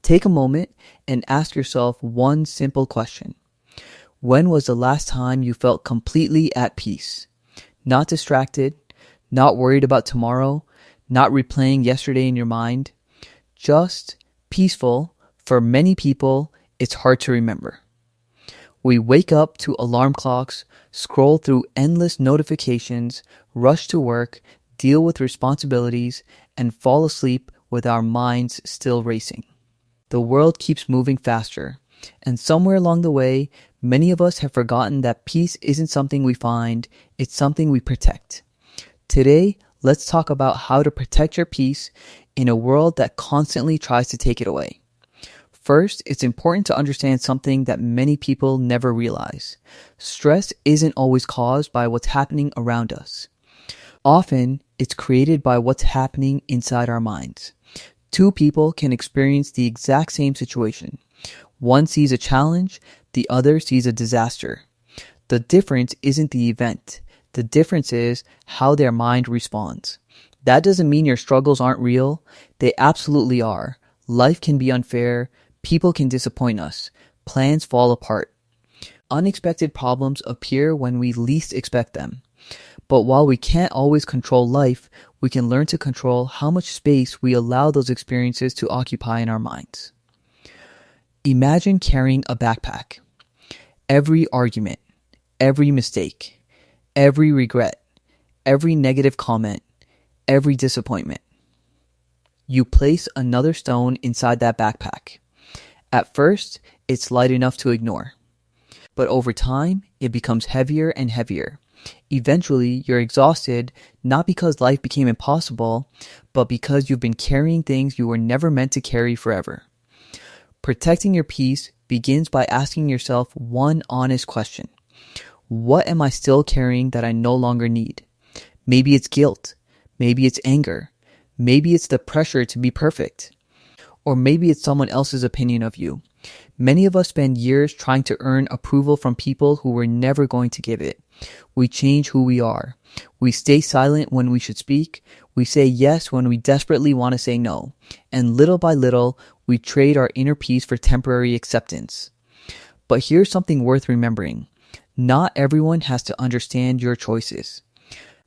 Take a moment and ask yourself one simple question. When was the last time you felt completely at peace? Not distracted, not worried about tomorrow, not replaying yesterday in your mind, just peaceful. For many people, it's hard to remember. We wake up to alarm clocks, scroll through endless notifications, rush to work, deal with responsibilities, and fall asleep with our minds still racing. The world keeps moving faster, and somewhere along the way, many of us have forgotten that peace isn't something we find, it's something we protect. Today, let's talk about how to protect your peace in a world that constantly tries to take it away. First, it's important to understand something that many people never realize. Stress isn't always caused by what's happening around us. Often, it's created by what's happening inside our minds. Two people can experience the exact same situation. One sees a challenge, the other sees a disaster. The difference isn't the event. The difference is how their mind responds. That doesn't mean your struggles aren't real. They absolutely are. Life can be unfair. People can disappoint us. Plans fall apart. Unexpected problems appear when we least expect them. But while we can't always control life, we can learn to control how much space we allow those experiences to occupy in our minds. Imagine carrying a backpack. Every argument, every mistake, every regret, every negative comment, every disappointment. You place another stone inside that backpack. At first, it's light enough to ignore. But over time, it becomes heavier and heavier. Eventually, you're exhausted, not because life became impossible, but because you've been carrying things you were never meant to carry forever. Protecting your peace begins by asking yourself one honest question. What am I still carrying that I no longer need? Maybe it's guilt. Maybe it's anger. Maybe it's the pressure to be perfect. Or maybe it's someone else's opinion of you. Many of us spend years trying to earn approval from people who were never going to give it. We change who we are. We stay silent when we should speak. We say yes when we desperately want to say no. And little by little, we trade our inner peace for temporary acceptance. But here's something worth remembering. Not everyone has to understand your choices.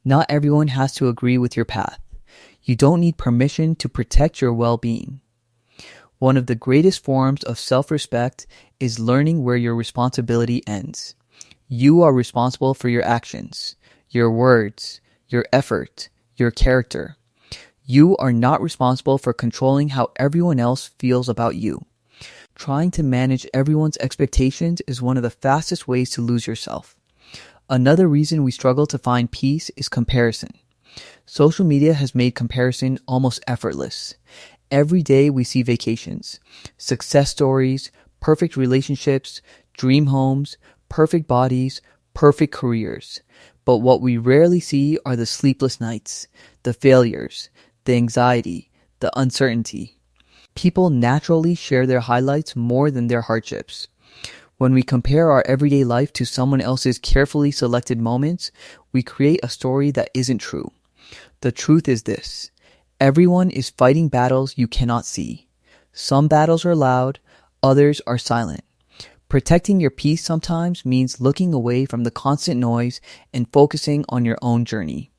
Not everyone has to agree with your path. You don't need permission to protect your well-being. One of the greatest forms of self-respect is learning where your responsibility ends. You are responsible for your actions, your words, your effort, your character. You are not responsible for controlling how everyone else feels about you. Trying to manage everyone's expectations is one of the fastest ways to lose yourself. Another reason we struggle to find peace is comparison. Social media has made comparison almost effortless. Every day we see vacations, success stories, perfect relationships, dream homes, perfect bodies, perfect careers. But what we rarely see are the sleepless nights, the failures, the anxiety, the uncertainty. People naturally share their highlights more than their hardships. When we compare our everyday life to someone else's carefully selected moments, we create a story that isn't true. The truth is this. Everyone is fighting battles you cannot see. Some battles are loud, others are silent. Protecting your peace sometimes means looking away from the constant noise and focusing on your own journey.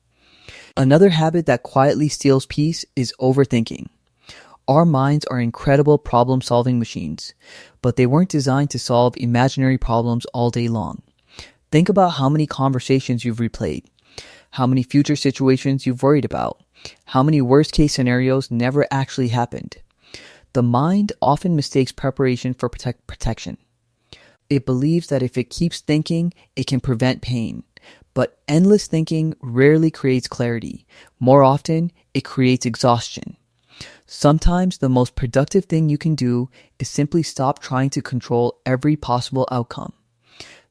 Another habit that quietly steals peace is overthinking. Our minds are incredible problem-solving machines, but they weren't designed to solve imaginary problems all day long. Think about how many conversations you've replayed, how many future situations you've worried about, how many worst-case scenarios never actually happened. The mind often mistakes preparation for protection. It believes that if it keeps thinking, it can prevent pain. But endless thinking rarely creates clarity. More often, it creates exhaustion. Sometimes the most productive thing you can do is simply stop trying to control every possible outcome.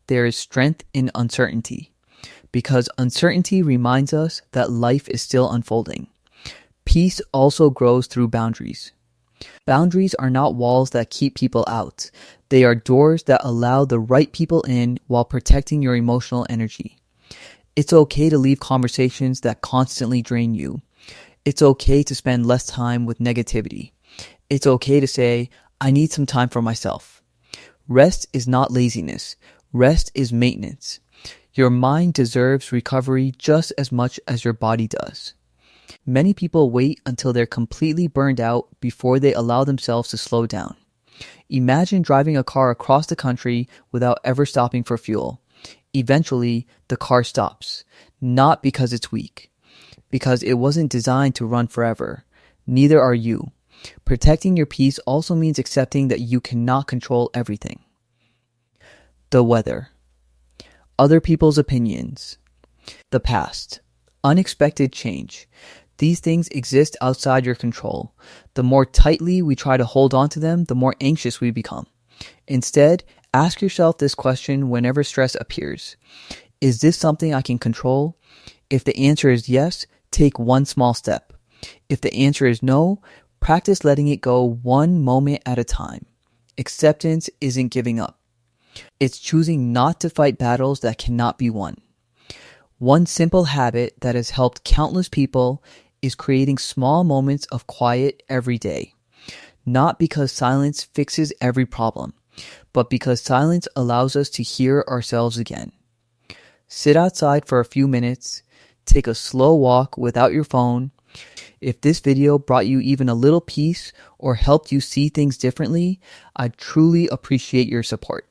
There is strength in uncertainty, because uncertainty reminds us that life is still unfolding. Peace also grows through boundaries. Boundaries are not walls that keep people out. They are doors that allow the right people in while protecting your emotional energy. It's okay to leave conversations that constantly drain you. It's okay to spend less time with negativity. It's okay to say, I need some time for myself. Rest is not laziness. Rest is maintenance. Your mind deserves recovery just as much as your body does. Many people wait until they're completely burned out before they allow themselves to slow down. Imagine driving a car across the country without ever stopping for fuel. Eventually, the car stops, not because it's weak, because it wasn't designed to run forever. Neither are you. Protecting your peace also means accepting that you cannot control everything. The weather, other people's opinions, the past, unexpected change. These things exist outside your control. The more tightly we try to hold on to them, the more anxious we become. Instead, ask yourself this question whenever stress appears. Is this something I can control? If the answer is yes, take one small step. If the answer is no, practice letting it go one moment at a time. Acceptance isn't giving up. It's choosing not to fight battles that cannot be won. One simple habit that has helped countless people is creating small moments of quiet every day. Not because silence fixes every problem, but because silence allows us to hear ourselves again. Sit outside for a few minutes, take a slow walk without your phone. If this video brought you even a little peace or helped you see things differently, I truly appreciate your support.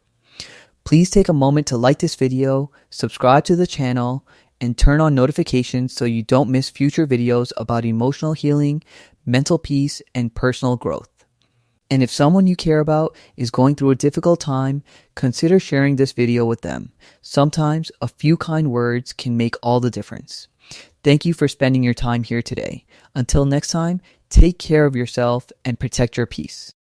Please take a moment to like this video, subscribe to the channel, and turn on notifications so you don't miss future videos about emotional healing, mental peace, and personal growth. And if someone you care about is going through a difficult time, consider sharing this video with them. Sometimes a few kind words can make all the difference. Thank you for spending your time here today. Until next time, take care of yourself and protect your peace.